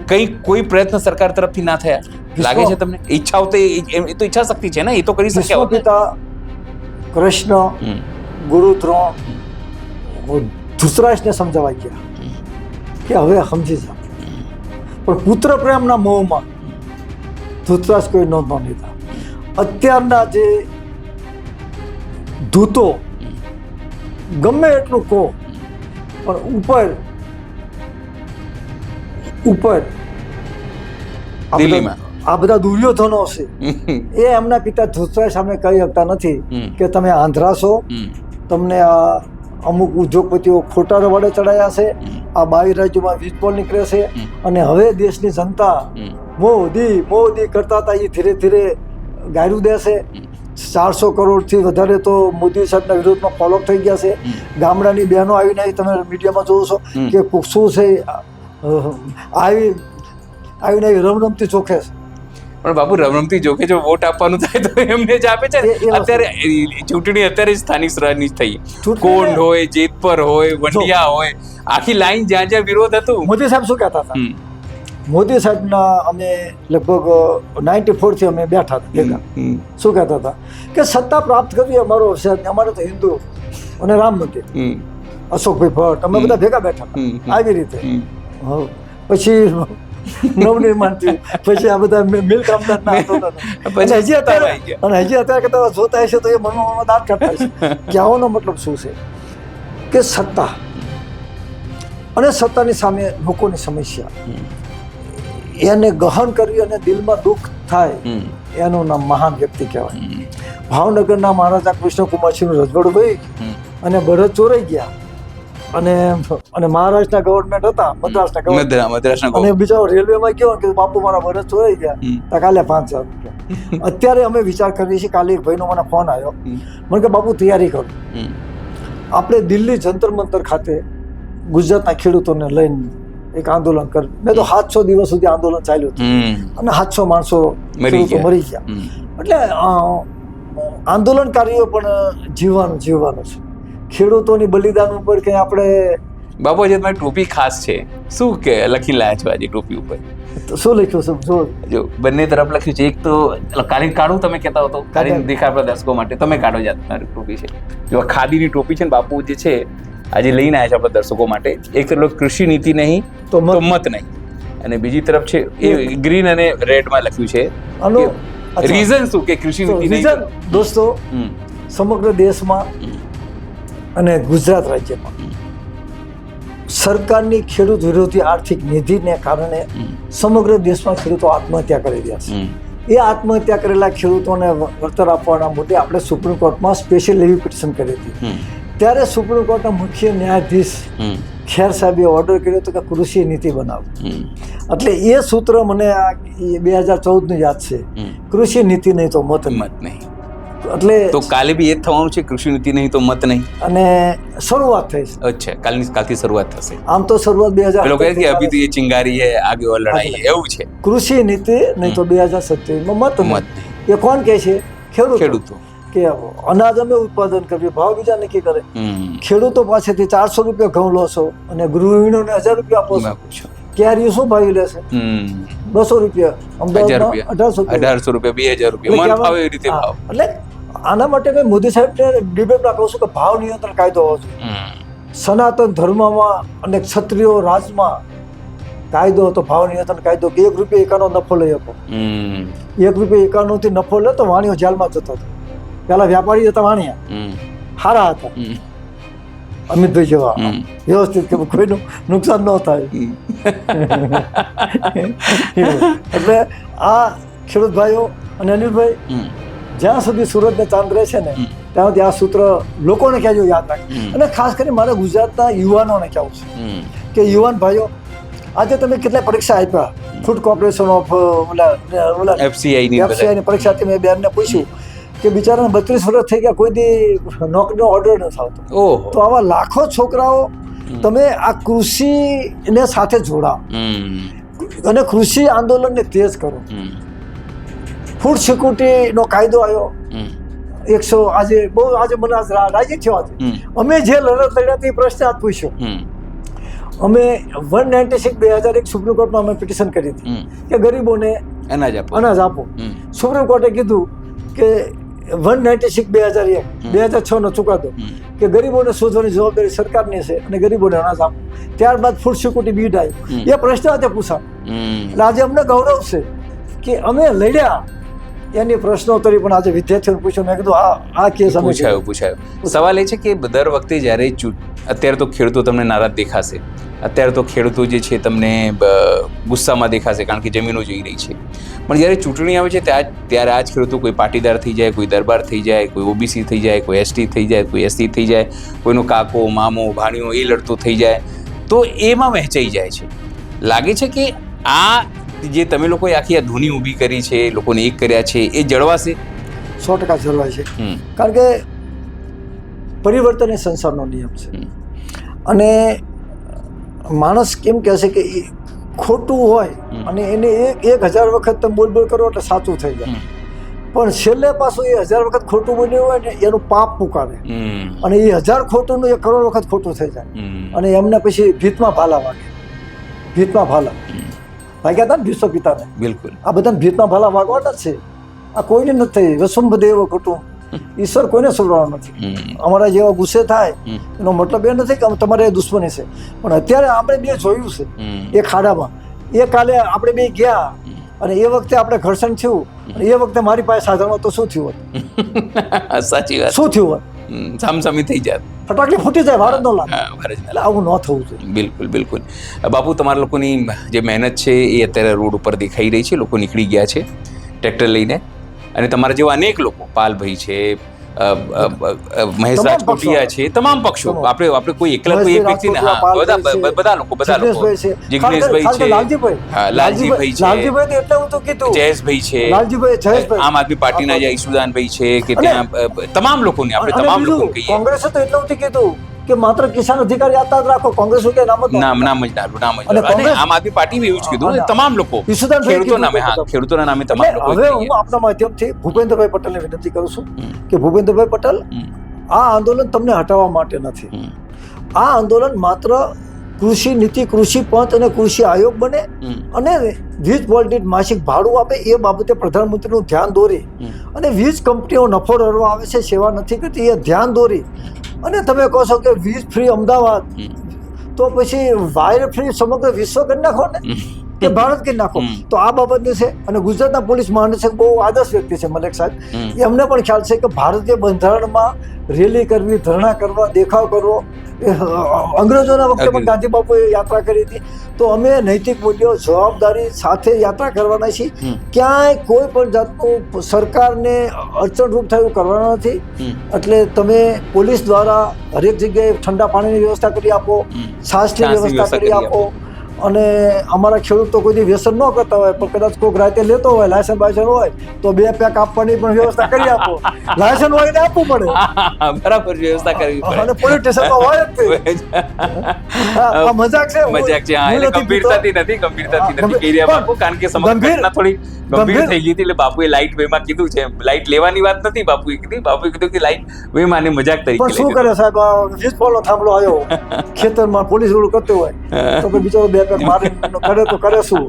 કોઈ પ્રયત્ન સરકાર તરફથી ના થયા લાગે છે તમને? ઈચ્છાઓ તો એ તો ઈચ્છા શક્તિ છે ને, એ તો કરી શક્યા. પિતા કૃષ્ણ, ગુરુ દ્રોણ, ધૃતરાષ્ટ્રને સમજાવાઈ ગયા કે હવે સમજી જા, પણ પુત્ર પ્રેમના મોહમાં ધૃતરાષ્ટ્ર કોઈ નોંધ ન લીધા. અત્યારના જે દૂતો ગમે એટલું કહો પણ ઉપર દિલ્હીમાં આ બધા દુર્યોધનો છે એ એમના પિતા ધૃતરાષ્ટ્ર સામે કહી શકતા નથી કે તમે આંધળા છો, તમને આ અમુક ઉદ્યોગપતિઓ ખોટા રવાડે ચડાયા છે, આ 22 રાજ્યોમાં વીજ પોલ નીકળે છે અને હવે દેશની જનતા મોદી કરતા હતા એ ધીરે ધીરે ગાયરું દેશે. 400 કરોડથી વધારે તો મોદી સાહેબના વિરોધમાં ફોલોઅપ થઈ ગયા છે. ગામડાની બહેનો આવીને તમે મીડિયામાં જોવો છો કે શું છે આવીને રમરમતી ચોખે છે. પણ બાબુ રમરમતી જોકે જો વોટ આપવાનું થાય તો એમને જ આપે છે. અત્યારે ચૂંટણી અત્યારે સ્થાનિક સ્તરની જ થઈ, કોંઢ હોય, જેતપર હોય, વંડિયા હોય, આખી લાઈન જ્યાં વિરોધ હતું. મોદી સાહેબ શું કહેતા હતા? મોદી સાહેબના અમે લગભગ 94 થી અમે બેઠા હતા ભેગા. શું કહેતા હતા કે સત્તા પ્રાપ્ત કરવી અમારો અવસર, અમારે તો હિન્દુ અને રામ મંદિર, અશોકભાઈ ભટ્ટ, અમે બધા ભેગા બેઠા હતા આવી રીતે. પછી નવનિર્માણ થયું, પછી આ બધા મિલ કામદારના હજી અત્યારે કહેતા જોતા હશે તો એ મનમાં દાંત કરતા હશે. કહેવાનો મતલબ શું છે કે સત્તા અને સત્તાની સામે લોકોની સમસ્યા એને ગહન કરવી અને દિલમાં દુઃખ થાય એનું નામ મહાન વ્યક્તિ કહેવાય. ભાવનગરના મહારાજા કૃષ્ણકુમારસિંહનું રજવાડું ગઈ અને બળદ ચોરાઈ ગયા અને મહારાષ્ટ્રના ગવર્મેન્ટ હતા, મદ્રાસના અને બીજા રેલવેમાં ગયો કે બાપુ મારા બળદ ચોરાઈ ગયા, તો કાલે 5,000 રૂપિયા. અત્યારે અમે વિચાર કરીએ છીએ, કાલે એક ભાઈનો મને ફોન આવ્યો, મને કે બાપુ તૈયારી કરો, આપણે દિલ્હી જંતર મંતર ખાતે ગુજરાતના ખેડૂતોને લઈને એક આંદોલન કર. મેં તો 700 દિવસ સુધી આંદોલન ચાલ્યું હતું અને 700 માણસો મરી ગયા. એટલે આંદોલનકારીઓ પણ જીવવાનું છે. ખેડૂતોની બલિદાન ઉપર કંઈ આપણે બાપુ આજે તમારી ટોપી ખાસ છે, શું કે લખી લાયા છો આજે ટોપી ઉપર? શું લખ્યું છે જો બંને તરફ લખ્યું છે. એક તો કાઢીને કાઢું તમે કહેતા હો તો કાઢીને દેખાડવા દર્શકો માટે તમે કાઢો જ તમારી ટોપી છે. જો ખાદીની ટોપી છે ને બાપુ જે છે આજે લઈને આવ્યા છે આપણા દર્શકો માટે. એક તરફ કૃષિ નીતિ નહીં તો મત નહીં, અને બીજી તરફ છે એ ગ્રીન અને રેડમાં લખ્યું છે. રીઝન શું કે કૃષિ નીતિ રીઝન દોસ્તો, સમગ્ર દેશમાં અને ગુજરાત રાજ્યમાં સરકારની ખેડૂત વિરોધી આર્થિક નીતિને કારણે સમગ્ર દેશમાં ખેડૂતો આત્મહત્યા કરી રહ્યા છે. એ આત્મહત્યા કરેલા ખેડૂતોને વળતર આપવાના મુદ્દે આપણે સુપ્રીમ કોર્ટમાં સ્પેશિયલ એવી પિટિશન કરી હતી. ત્યારે સુપ્રીમ કોર્ટના મુખ્ય ન્યાયાધીશ ખેર સાહેબે ઓર્ડર કર્યો હતો કે કૃષિ નીતિ બનાવો. એટલે એ સૂત્ર મને 2014નું યાદ છે, કૃષિ નીતિ નહીં તો મત નહીં. એટલે તો કાલે બી એ જ થવાનું છે, કૃષિ નીતિ નહીં તો મત નહીં. અને શરૂઆત થઈ છે. અચ્છા, કાલથી શરૂઆત થશે. આમ તો શરૂઆત 2000 લોકો કહે કે અભી તો એ ચિંગારી હે, આગે ઓર લડાઈ હે, એવું છે. કૃષિ નીતિ નહીં તો 2027માં મત નહીં. એ કોણ કહે છે? ખેડૂતો. કે અનાજ અમે ઉત્પાદન કરવી, ભાવ બીજા નક્કી કરે. ખેડૂતો પાસેથી 400 રૂપિયા ઘઉં લો છો અને ગૃહિણીઓને 1000 રૂપિયા આપો છો. કેરીઓ શું ભાવ લેશે? 200 રૂપિયા, અમદાવાદમાં 1800 રૂપિયા, 2000 રૂપિયા, મન ફાવે એવી રીતે ભાવ. એટલે આના માટે મેં મોદી સાહેબને ડિબેટમાં કહું છું કે ભાવ નિયંત્રણ કાયદો હોવો જોઈએ. સનાતન ધર્મમાં અને ક્ષત્રિયો રાજમાં કાયદો હતો, ભાવ નિયંત્રણ કાયદો, કે ₹1 નફો લઈ શકો. ₹1 થી નફો લે તો વાણિયો જેલમાં જતો હતો. પેલા વ્યાપારી હતા વાણિયા, સારા હતા, અમિતભાઈ જેવા, વ્યવસ્થિત કે કોઈનું નુકસાન ન થાય. એટલે આ ખેડૂત ભાઈઓ અને અનિલભાઈ, જ્યાં સુધી સુરત ને ચાંદ રહે છે ને ત્યાં સુધી આ સૂત્ર લોકોને કહેજો, યાદ રાખે. અને ખાસ કરીને મારે ગુજરાતના યુવાનોને કહેવું છે કે યુવાન ભાઈઓ, આજે તમે કેટલાય પરીક્ષા આપ્યા, ફૂડ કોર્પોરેશન ઓફ FCI ની પરીક્ષા મેં બેનને પૂછ્યું કે બિચારાને 32 વર્ષ થઈ ગયા, કોઈ દી નોકરીનો ઓર્ડર નથી આવતો. તો આવા લાખો છોકરાઓ તમે આ કૃષિને સાથે જોડાઓ અને કૃષિ આંદોલનને તેજ કરો. ફૂડ સિક્યુરિટીનો કાયદો આવ્યો 100, આજે મને રાજી થયો. અમે જે લડત લડ્યા તે પ્રશ્ન આજ પૂછ્યો. અમે 196/2001 સુપ્રીમ કોર્ટમાં અમે પિટિશન કરી હતી કે ગરીબોને અનાજ આપો. સુપ્રીમ કોર્ટે કીધું કે 196/2001 2006નો ચુકાદો કે ગરીબોને શોધવાની જવાબદારી સરકારની છે અને ગરીબોને અનાજ આપો. ત્યારબાદ ફૂડ સિક્યુરિટી બીડ આવ્યું, એ પ્રશ્ન આજે પૂછા. એટલે આજે અમને ગૌરવ છે કે અમે લડ્યા એની પ્રશ્નોત્તરી પણ આજે વિદ્યાર્થીઓને પૂછ્યું. મેં કીધું આ કેસ પૂછાયો. સવાલ એ છે કે દર વખતે જ્યારે અત્યારે તો ખેડૂતો તમને નારાજ દેખાશે, અત્યારે તો ખેડૂતો જે છે તમને ગુસ્સામાં દેખાશે કારણ કે જમીનો જઈ રહી છે. પણ જ્યારે ચૂંટણી આવે છે ત્યારે આ જ ખેડૂતો કોઈ પાટીદાર થઈ જાય, કોઈ દરબાર થઈ જાય, કોઈ ઓબીસી થઈ જાય, કોઈ એસટી થઈ જાય, કોઈ એસસી થઈ જાય, કોઈનો કાકો મામો ભાણિયો એ લડતો થઈ જાય, તો એમાં વહેંચાઈ જાય છે. લાગે છે કે આ જે તમે લોકોએ આખી આ ધૂની ઊભી કરી છે, લોકોને એક કર્યા છે, એ જળવાશે? 100% જળવાય છે. કારણ કે પરિવર્તન એ સંસારનો નિયમ છે. અને માણસ કેમ કહે છે કે ખોટું હોય અને એને 1000 વખત તમે બોલ કરો એટલે સાચું થઈ જાય, પણ છેલ્લે પાછું એ 1000 વખત ખોટું બોલ્યું હોય ને એનું પાપ પુકારે અને એ 1000 ખોટુંનું 1 કરોડ વખત ખોટું થઈ જાય. અને એમને પછી ભીતમાં ભાલા વાગે. ભીતમાં ભાલા વાગ્યા હતા ને ભીષ્મ પિતાને. બિલકુલ. આ બધાને ભીતમાં ભાલા વાગવાના જ છે. આ કોઈને નથી થઈ. વસુંભદેવ કુટુંબ, ઈશ્વર કોઈને છોડવાનો નથી. અમારા જેવા ગુસ્સે થાય એનો મતલબ એ નથી કે તમારે દુશ્મની છે, પણ અત્યારે આપણે બે જોયું છે એ ખાડામાં. એ કાલે આપણે બે ગયા અને એ વખતે આપણે ઘર્ષણ થયું અને એ વખતે મારી પાસે સાધન હોત તો શું થયું હોત? સાચી વાત. શું થયું હોત? સામસામી થઈ જાય, ફટાકડી ફૂટી જાય, ભારત નો લાગે. એટલે આવું ન થવું જોઈએ. બિલકુલ બિલકુલ. બાપુ, તમારા લોકોની જે મહેનત છે એ અત્યારે રોડ ઉપર દેખાઈ રહી છે. લોકો નીકળી ગયા છે ટ્રેક્ટર લઈને, અને તમારા જેવા અનેક લોકો, પાલભાઈ છે, મહેશ રાજકોટિયા છે, તમામ પક્ષો, આપણે કોઈ એકલા કોઈ એક વ્યક્તિ ને, બધા લોકો જિગ્નેશભાઈ છે, લાલજીભાઈ છે, જયેશભાઈ છે, આમ આદમી પાર્ટીના જે ઈસુદાનભાઈ છે, કે ત્યાં તમામ લોકોને આપણે તમામ લોકો કહીએ. કોંગ્રેસે તો એટલું કીધું કે માત્ર કિસાન અધિકાર યાદ રાખો, કોંગ્રેસ કે નામ જ નામ જ અને આમ આદમી પાર્ટી એવું જ કીધું, તમામ લોકો ખેડૂતોના નામે, ખેડૂતોના નામે તમામ લોકો. હવે હું આપના માધ્યમથી ભૂપેન્દ્રભાઈ પટેલને વિનંતી કરું છું કે ભૂપેન્દ્રભાઈ પટેલ, આ આંદોલન તમને હટાવવા માટે નથી. આ આંદોલન માત્ર કૃષિ નીતિ, કૃષિ પંચ અને કૃષિ આયોગ બને અને વીજ વોલ્ટેજ માસિક ભાડું આપે એ બાબતે પ્રધાનમંત્રીનું ધ્યાન દોરી, અને વીજ કંપનીઓ નફો રળવા આવે છે, સેવા નથી કરતી, એ ધ્યાન દોરી. અને તમે કહો છો કે વીજ ફ્રી અમદાવાદ, તો પછી વાયર ફ્રી સમગ્ર વિશ્વ કરી નાખો ને, કે ભારત કરી નાખો. તો આ બાબતની છે. અને ગુજરાતના પોલીસ મહાનિરીક્ષક બહુ આદર્શ વ્યક્તિ છે મલેક સાહેબ, એમને પણ ખ્યાલ છે કે ભારતીય બંધારણમાં રેલી કરવી, ધરણા કરવા, દેખાવ કરવો અંગ્રેજોના વખતે પણ ગાંધી બાપુએ યાત્રા કરી હતી. તો અમે નૈતિક મૂલ્યો જવાબદારી સાથે યાત્રા કરવાના છીએ. ક્યાંય કોઈ પણ જાતનું સરકારને અડચણરૂપ થયું કરવાના નથી. એટલે તમે પોલીસ દ્વારા હરેક જગ્યાએ ઠંડા પાણીની વ્યવસ્થા કરી આપો, છાશની વ્યવસ્થા કરી આપો. અને અમારા ખેડૂત તો કોઈ વ્યસન ન કરતા હોય, પણ કદાચ કોઈ રાતે લેતો હોય, લાયસન્સ બાયસન હોય તો 2 પેક આપવાની પણ વ્યવસ્થા કરી આપો. લાયસન્સ હોય ને આપવું પડે. બરાબર, વ્યવસ્થા કરવી પડે. અને પોલીસ સ્ટેશનમાં હોય જ તે. આ મજાક છે. મજાક છે. હા, એટલે ગંભીરતાથી નથી કહી રહ્યા બાપુ, કારણ કે સમગ્ર ઘટના થોડી ગંભીર થઈ ગઈ હતી. એટલે બાપુએ લાઇટ વેમાં કીધું છે. લાઇટ લેવાની વાત નથી બાપુએ કીધું કે લાઇટ વેમાં ને મજાક તરીકે. પણ શું કરે સાહેબ, વીજ પોલનો થાંભલો આવ્યો ખેતરમાં, પોલીસ રોડ કરતો હોય તો બિચારો 2 પેક મારે કરે તો કરે શું.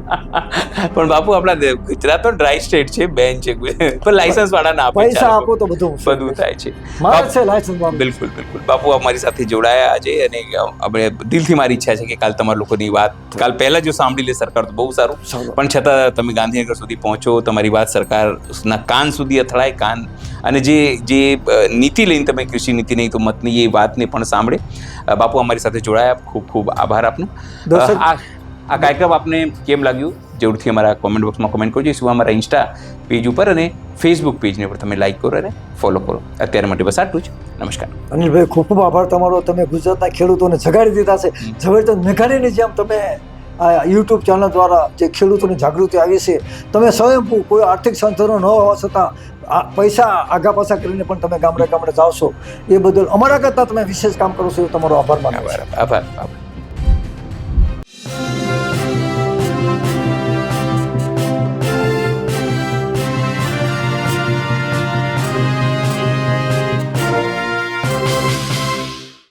પણ બાપુ આપણા ગુજરાત તો ડ્રાય સ્ટેટ છે, બેન છે, પણ લાયસન્સ વાળા ના આપે, પૈસા આપો તો બધું થાય છે. મારે છે લાયસન્સ વાળું. બિલકુલ બાપુ અમારી સાથે જોડાયા આજે, અને આપણે દિલથી મારી ઈચ્છા છે કે કાલ તમારા લોકોની વાત કાલ પહેલા જો સાંભળી લે સરકાર તો બહુ સારું, પણ છતાં તમે ગાંધીનગર સુધી પહોંચો, તમારી વાત સરકારના કાન સુધી અથડાય, અને જે નીતિ લઈને તમે કૃષિ નીતિ નહીં તો મતની એ વાતને પણ સાંભળે. બાપુ અમારી સાથે જોડાયા, ખૂબ ખૂબ આભાર આપનો. આ કાર્યક્રમ આપને કેમ લાગ્યું જરૂરથી અમારા કોમેન્ટ બોક્સમાં કોમેન્ટ કરજો. શું અમારા ઇન્સ્ટા પેજ ઉપર અને ફેસબુક પેજને પર તમે લાઈક કરો અને ફોલો કરો. અત્યારે માટે બસ આટલું જ. નમસ્કાર અનિલભાઈ, ખૂબ ખૂબ આભાર તમારો. તમે ગુજરાતના ખેડૂતોને જગાડી દીધા છે. ઝવેરચંદ મેઘાણીની જેમ તમે આ યુટ્યુબ ચેનલ દ્વારા જે ખેડૂતોની જાગૃતિ આવી છે, તમે સ્વયંભૂ કોઈ આર્થિક સંસાધનો ન હોવા છતાં પૈસા આગા પાછા કરીને પણ તમે ગામડે જાઓ છો, એ બદલ અમારા કરતાં તમે વિશેષ કામ કરો છો. તમારો આભાર માનો. આભાર.